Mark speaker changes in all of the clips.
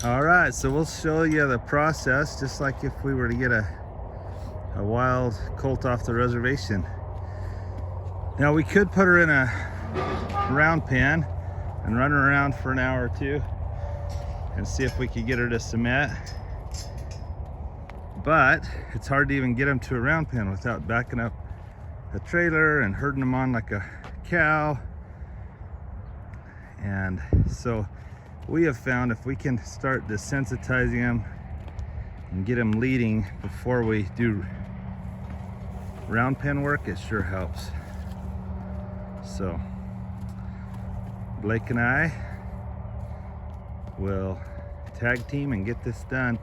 Speaker 1: All right, so we'll show you the process, just like if we were to get a wild colt off the reservation. Now we could put her in a round pen and run her around for an hour or two and see if we could get her to submit. But it's hard to even get them to a round pen without backing up a trailer and herding them on like a cow. And so we have found if we can start desensitizing them and get them leading before we do round pen work, it sure helps. So Blake and I will tag team and get this done.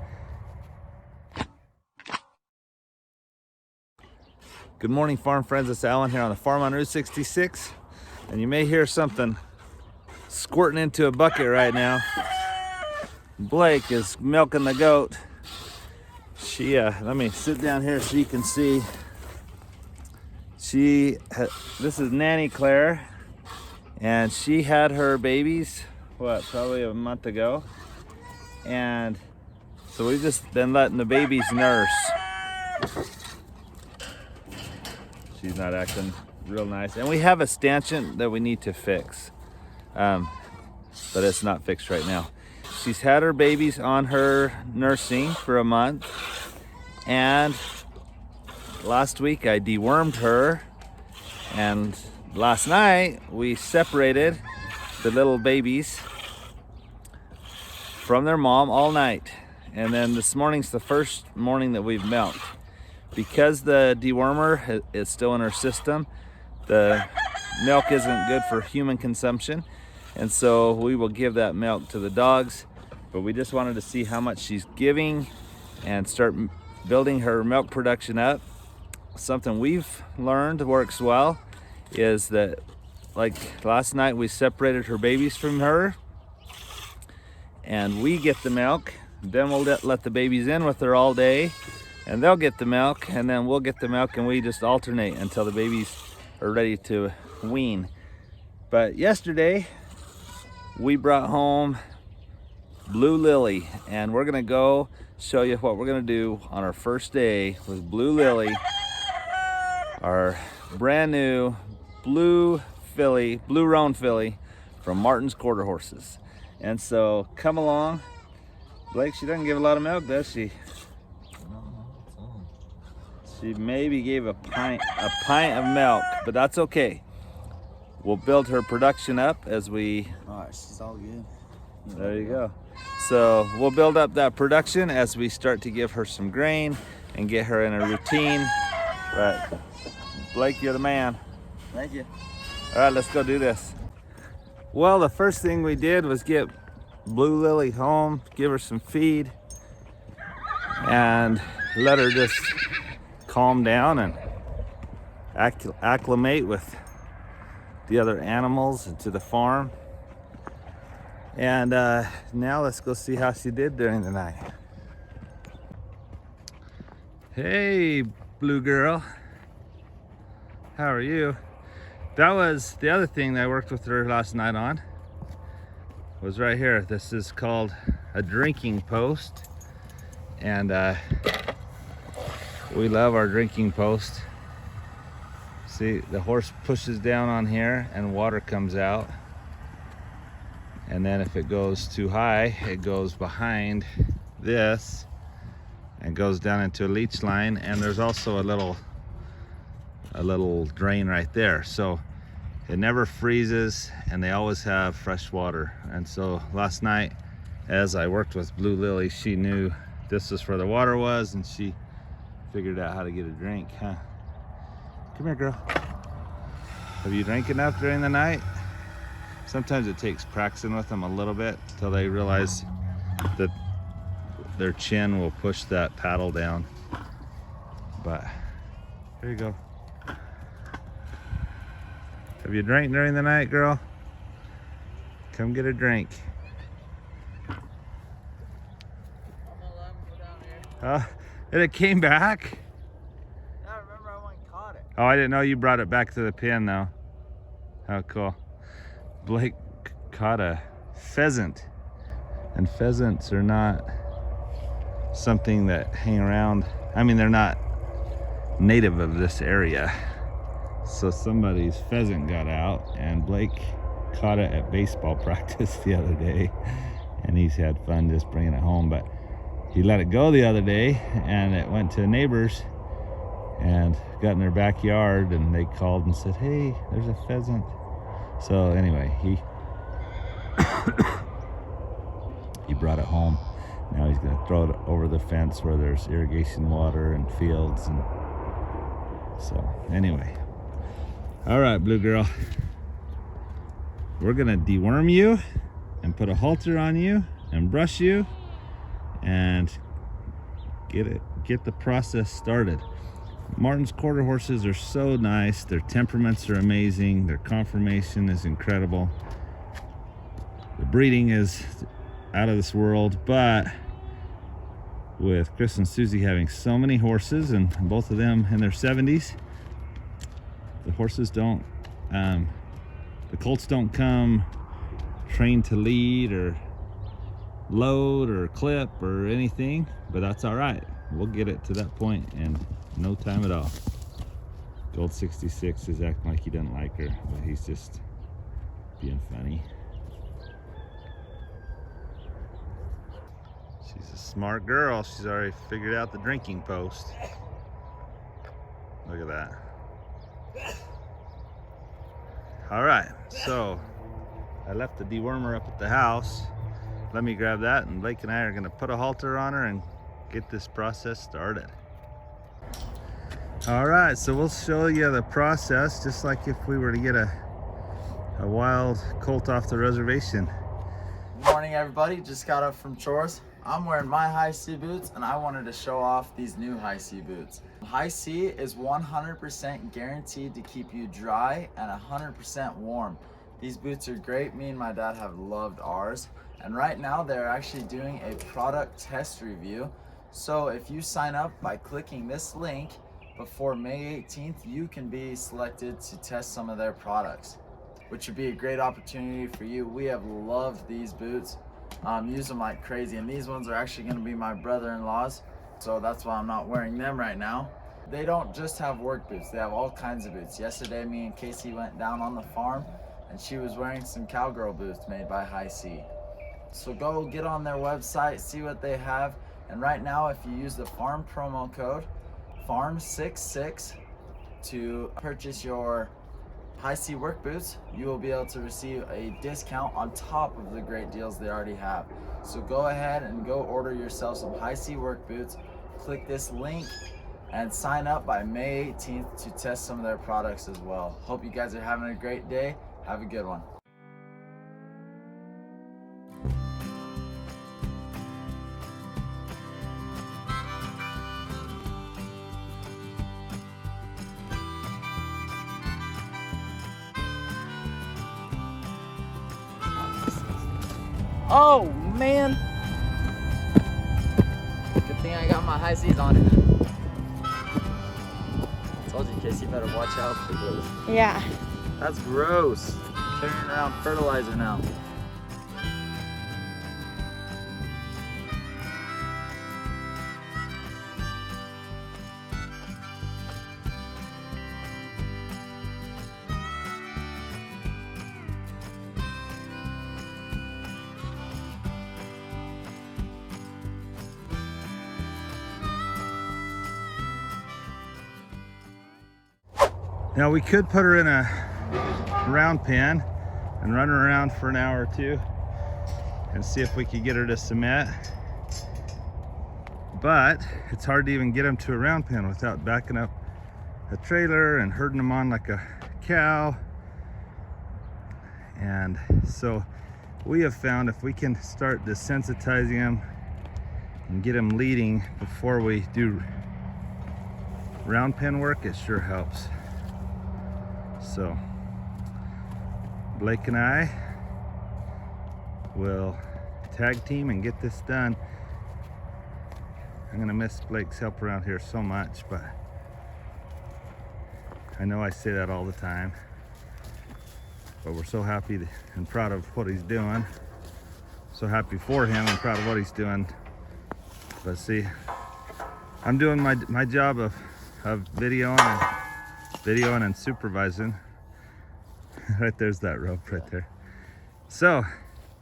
Speaker 1: Good morning, farm friends. It's Alan here on the farm on Route 66, and you may hear something squirting into a bucket right now. Blake is milking the goat. Let me sit down here so you can see. This is Nanny Claire, and she had her babies, probably a month ago. And so we've just been letting the babies nurse. She's not acting real nice. And we have a stanchion that we need to fix, but it's not fixed right now. She's had her babies on her nursing for a month, and last week I dewormed her, and last night we separated the little babies from their mom all night. And then this morning's the first morning that we've milked. Because the dewormer is still in her system, the milk isn't good for human consumption. And so we will give that milk to the dogs. But we just wanted to see how much she's giving and start building her milk production up. Something we've learned works well is that, like last night, we separated her babies from her, and we get the milk. Then we'll let the babies in with her all day, and they'll get the milk, and then we'll get the milk, and we just alternate until the babies are ready to wean. But yesterday we brought home Blue Lilly, and we're gonna go show you what we're gonna do on our first day with Blue Lilly, our brand new blue roan filly from Martin's Quarter Horses. And so come along. Blake, she doesn't give a lot of milk, does she? She maybe gave a pint of milk, but that's okay. We'll build her production up as we...
Speaker 2: All right, she's all good.
Speaker 1: There you go. So we'll build up that production as we start to give her some grain and get her in a routine. But Blake, you're the man.
Speaker 2: Thank you.
Speaker 1: All right, let's go do this. Well, the first thing we did was get Blue Lilly home, give her some feed, and let her just calm down and acclimate with the other animals and to the farm. And now let's go see how she did during the night. Hey, Blue girl. How are you? That was the other thing that I worked with her last night on. Was right here. This is called a drinking post, and we love our drinking post. See, the horse pushes down on here and water comes out, and then if it goes too high, it goes behind this and goes down into a leach line, and there's also a little drain right there, so it never freezes, and they always have fresh water. And so last night, as I worked with Blue Lilly, she knew this was where the water was, and she figured out how to get a drink, huh? Come here, girl. Have you drank enough during the night? Sometimes it takes practicing with them a little bit till they realize that their chin will push that paddle down. But here you go. Have you drank during the night, girl? Come get a drink. And it came back?
Speaker 2: I remember I went and caught it.
Speaker 1: Oh, I didn't know you brought it back to the pen though. Oh, cool. Blake caught a pheasant. And pheasants are not something that hang around. I mean, they're not native of this area. So somebody's pheasant got out, and Blake caught it at baseball practice the other day, and he's had fun just bringing it home. But he let it go the other day, and it went to neighbors and got in their backyard, and they called and said, hey, there's a pheasant. So anyway, he brought it home. Now he's gonna throw it over the fence where there's irrigation water and fields. And so anyway, all right, Blue Girl, we're gonna deworm you and put a halter on you and brush you and get the process started. Martin's quarter horses are so nice. Their temperaments are amazing. Their conformation is incredible. The breeding is out of this world, but with Chris and Susie having so many horses, and both of them in their 70s, the horses don't, the colts don't come trained to lead or load or clip or anything, but that's all right. We'll get it to that point in no time at all. Gold 66 is acting like he doesn't like her, but he's just being funny. She's a smart girl. She's already figured out the drinking post. Look at that. All right, so I left the dewormer up at the house. Let me grab that, and Blake and I are gonna put a halter on her and get this process started. All right, so we'll show you the process just like if we were to get a wild colt off the reservation.
Speaker 2: Good morning, everybody. Just got up from chores. I'm wearing my hisea boots, and I wanted to show off these new hisea boots. Hisea is 100% guaranteed to keep you dry and 100% warm. These boots are great. Me and my dad have loved ours. And right now they're actually doing a product test review. So if you sign up by clicking this link before May 18th, you can be selected to test some of their products, which would be a great opportunity for you. We have loved these boots. Use them like crazy, and these ones are actually going to be my brother-in-law's, so that's why I'm not wearing them right now. They don't just have work boots, they have all kinds of boots. Yesterday me and Casey went down on the farm, and she was wearing some cowgirl boots made by hisea. So go get on their website, see what they have, and right now if you use the farm promo code FARM66 to purchase your hisea work boots, you will be able to receive a discount on top of the great deals they already have. So go ahead and go order yourself some hisea work boots, click this link, and sign up by May 18th to test some of their products as well. Hope you guys are having a great day. Have a good one. Oh man! Good thing I got my hiseas on. Told you, Casey, better watch out for those.
Speaker 3: Yeah.
Speaker 2: That's gross. Carrying around fertilizer now.
Speaker 1: Now we could put her in a round pen and run her around for an hour or two and see if we could get her to submit. But it's hard to even get them to a round pen without backing up a trailer and herding them on like a cow. And so we have found if we can start desensitizing them and get them leading before we do round pen work, it sure helps. So Blake and I will tag team and get this done. I'm gonna miss Blake's help around here so much, but I know I say that all the time, but we're so happy and proud of what he's doing. so happy for him and proud of what he's doing. But see, I'm doing my job of videoing and supervising. Right there's that rope right there. So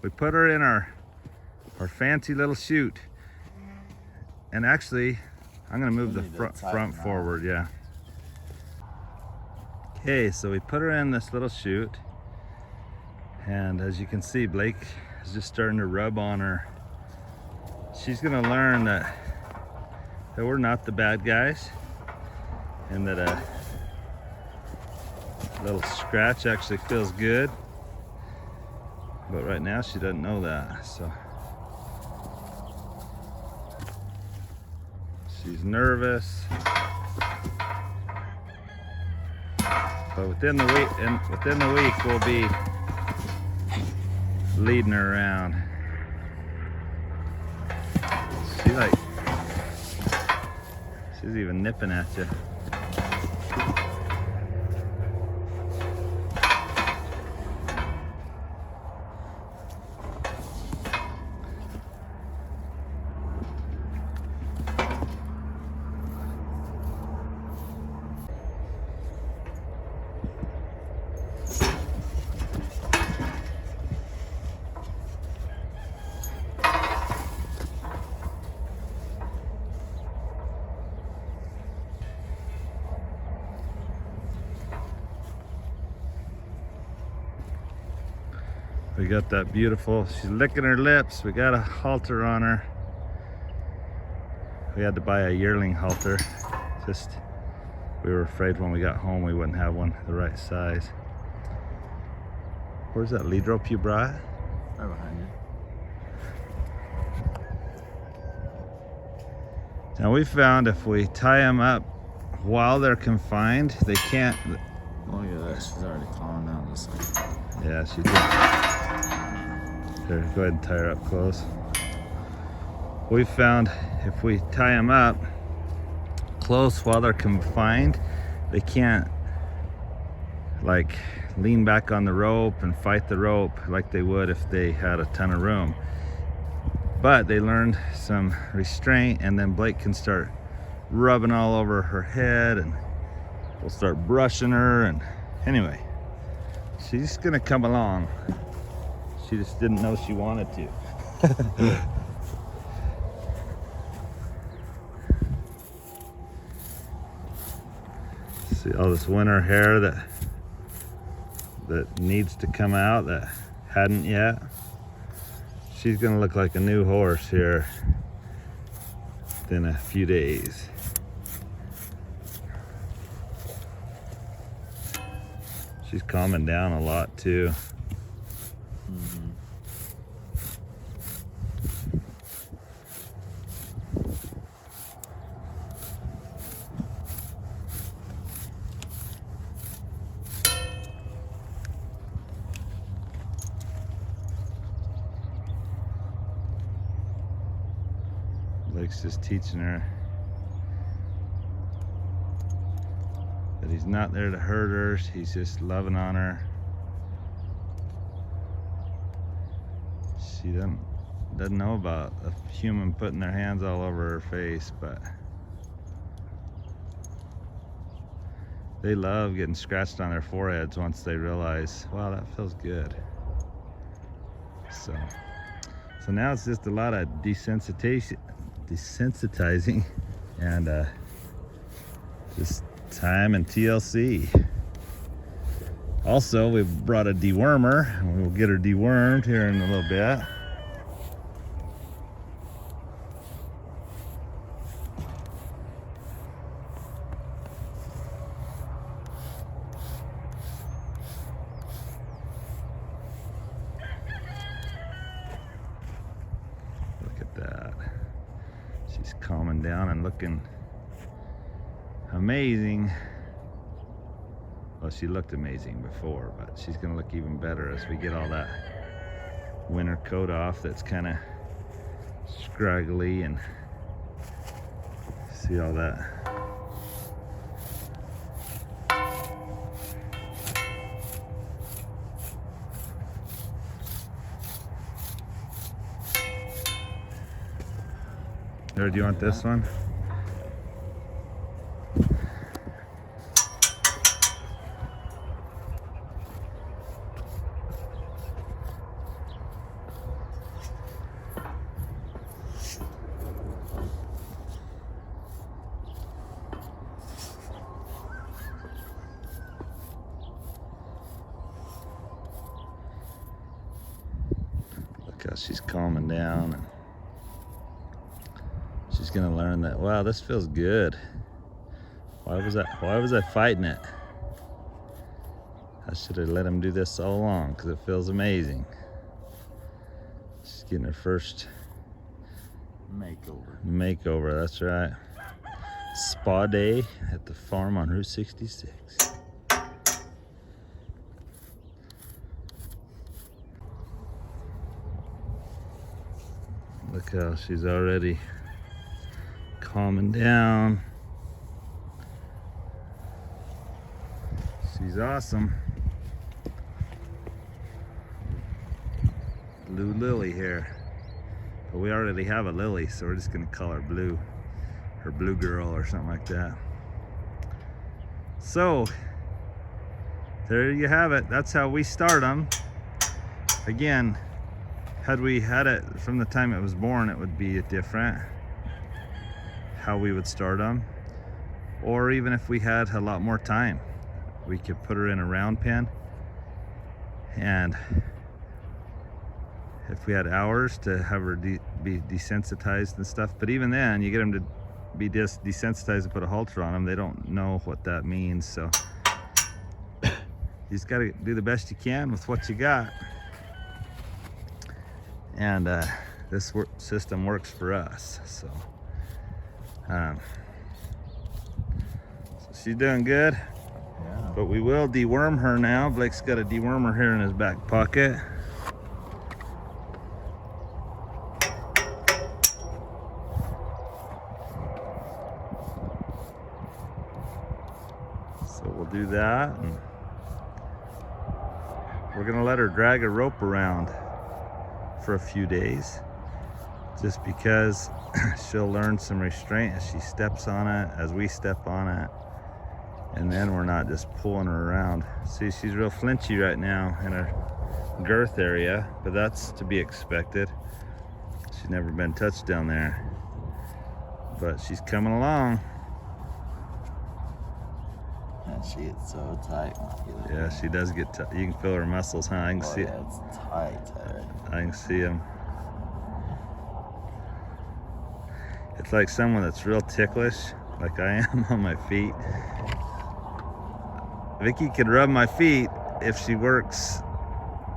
Speaker 1: we put her in our fancy little chute, and actually I'm gonna move the front forward. Yeah. Okay, so we put her in this little chute, and as you can see, Blake is just starting to rub on her. She's gonna learn that we're not the bad guys, and that a little scratch actually feels good. But right now she doesn't know that, so she's nervous. But within the week we'll be leading her around. She's even nipping at you. We got that beautiful, she's licking her lips. We got a halter on her. We had to buy a yearling halter. Just, we were afraid when we got home we wouldn't have one the right size. Where's that lead rope you brought?
Speaker 2: Right behind you.
Speaker 1: Now we found if we tie them up while they're confined, they can't.
Speaker 2: Look at that, she's already calming down this one.
Speaker 1: Yeah, she did. Here, go ahead and tie her up close. We found if we tie them up close while they're confined, they can't like lean back on the rope and fight the rope like they would if they had a ton of room. But they learned some restraint, and then Blake can start rubbing all over her head, and we'll start brushing her. And anyway, she's gonna come along. She just didn't know she wanted to. See all this winter hair that needs to come out that hadn't yet. She's gonna look like a new horse here within a few days. She's calming down a lot too. Blake's just teaching her that he's not there to hurt her, he's just loving on her. She doesn't know about a human putting their hands all over her face, but they love getting scratched on their foreheads once they realize, wow, that feels good. So now it's just a lot of desensitizing and just time and TLC. Also, we've brought a dewormer, and we'll get her dewormed here in a little bit. Look at that. She's calming down and looking amazing. Well, she looked amazing before, but she's gonna look even better as we get all that winter coat off that's kind of scraggly, and see all that. Or do you want this one? Look how she's calming down. And she's gonna learn that, wow, this feels good. Why was I fighting it? I should have let him do this all along because it feels amazing. She's getting her first makeover, that's right. Spa day at the farm on Route 66. Look how she's already calming down. She's awesome. Blue Lilly here. But we already have a Lily, so we're just gonna call her Blue. Or Blue Girl or something like that. So, there you have it. That's how we start them. Again, had we had it from the time it was born, it would be different how we would start them. Or even if we had a lot more time, we could put her in a round pen, and if we had hours to have her be desensitized and stuff. But even then, you get them to be desensitized and put a halter on them, they don't know what that means. So you just got to do the best you can with what you got. And this system works for us. So she's doing good.
Speaker 2: Yeah.
Speaker 1: But we will deworm her now. Blake's got a dewormer here in his back pocket. So we'll do that. And we're gonna let her drag a rope around for a few days, just because she'll learn some restraint as she steps on it, as we step on it. And then we're not just pulling her around. See, she's real flinchy right now in her girth area, but that's to be expected. She's never been touched down there. But she's coming along.
Speaker 2: And she is so tight.
Speaker 1: Yeah, she does get tight. You can feel her muscles, huh? I can see it.
Speaker 2: Yeah, it's tight.
Speaker 1: I can see them. It's like someone that's real ticklish, like I am on my feet. Vicky could rub my feet if she works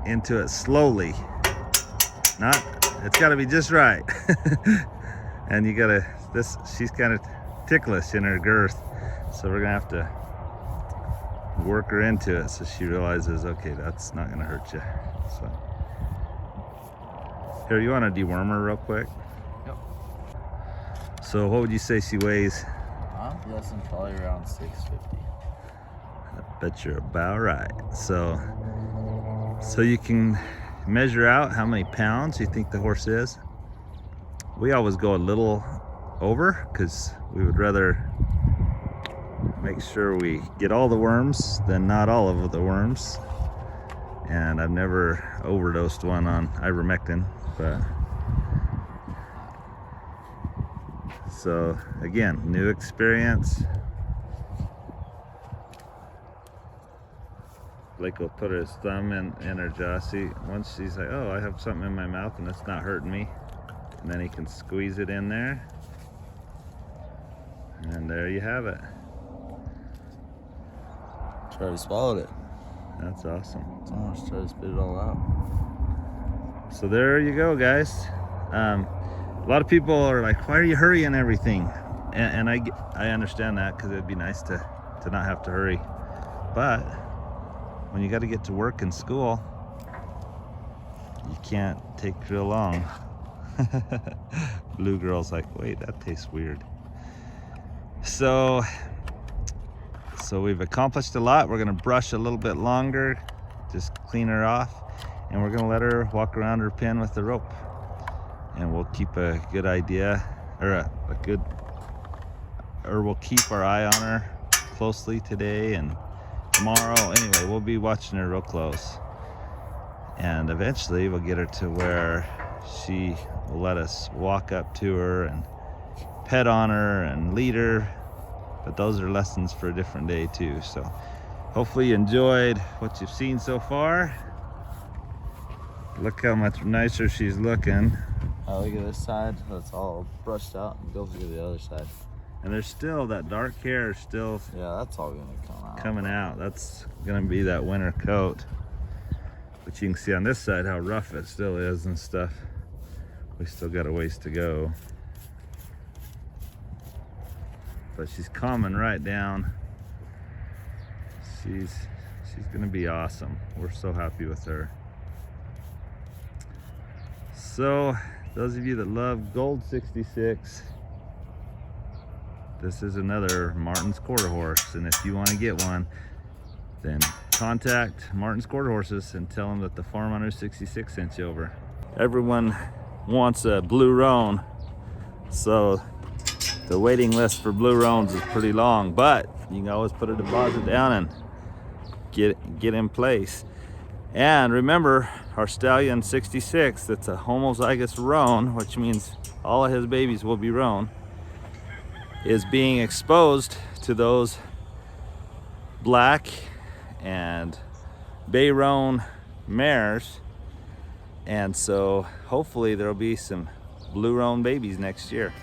Speaker 1: into it slowly. It's gotta be just right. And you gotta, she's kind of ticklish in her girth. So we're gonna have to work her into it so she realizes, okay, that's not gonna hurt you. So, here, you wanna deworm her real quick?
Speaker 2: Yep.
Speaker 1: So what would you say she weighs?
Speaker 2: I'm guessing probably around 650.
Speaker 1: I bet you're about right. So you can measure out how many pounds you think the horse is. We always go a little over because we would rather make sure we get all the worms than not all of the worms. And I've never overdosed one on ivermectin, but so again, new experience. Blake will put his thumb in her jaw. See, once she's like, oh, I have something in my mouth and it's not hurting me. And then he can squeeze it in there. And there you have it.
Speaker 2: Try to swallow it.
Speaker 1: That's awesome.
Speaker 2: Almost try to spit it all out.
Speaker 1: So there you go, guys. A lot of people are like, why are you hurrying everything? And I understand that, because it'd be nice to not have to hurry. But when you got to get to work and school, you can't take real long. Blue girl's like, wait, that tastes weird. So we've accomplished a lot. We're gonna brush a little bit longer, just clean her off, and we're gonna let her walk around her pen with the rope. And we'll keep a good idea or a good, or we'll keep our eye on her closely today and tomorrow. Anyway, we'll be watching her real close, and eventually we'll get her to where she will let us walk up to her and pet on her and lead her. But those are lessons for a different day too. So hopefully you enjoyed what you've seen so far. Look how much nicer she's looking.
Speaker 2: Oh, look at this side. That's all brushed out. And go look at the other side.
Speaker 1: And there's still that dark hair still
Speaker 2: Yeah, that's all gonna come out.
Speaker 1: coming out. That's gonna be that winter coat. But you can see on this side how rough it still is and stuff. We still got a ways to go. But she's calming right down. She's gonna be awesome. We're so happy with her. So those of you that love Gold 66, this is another Martin's Quarter Horse, and if you want to get one, then contact Martin's Quarter Horses and tell them that the Farm Hunter 66 sent you over. Everyone wants a blue roan, so the waiting list for blue roans is pretty long, but you can always put a deposit down and get in place. And remember, our stallion 66, that's a homozygous roan, which means all of his babies will be roan, is being exposed to those black and bay roan mares. And so hopefully there'll be some blue roan babies next year.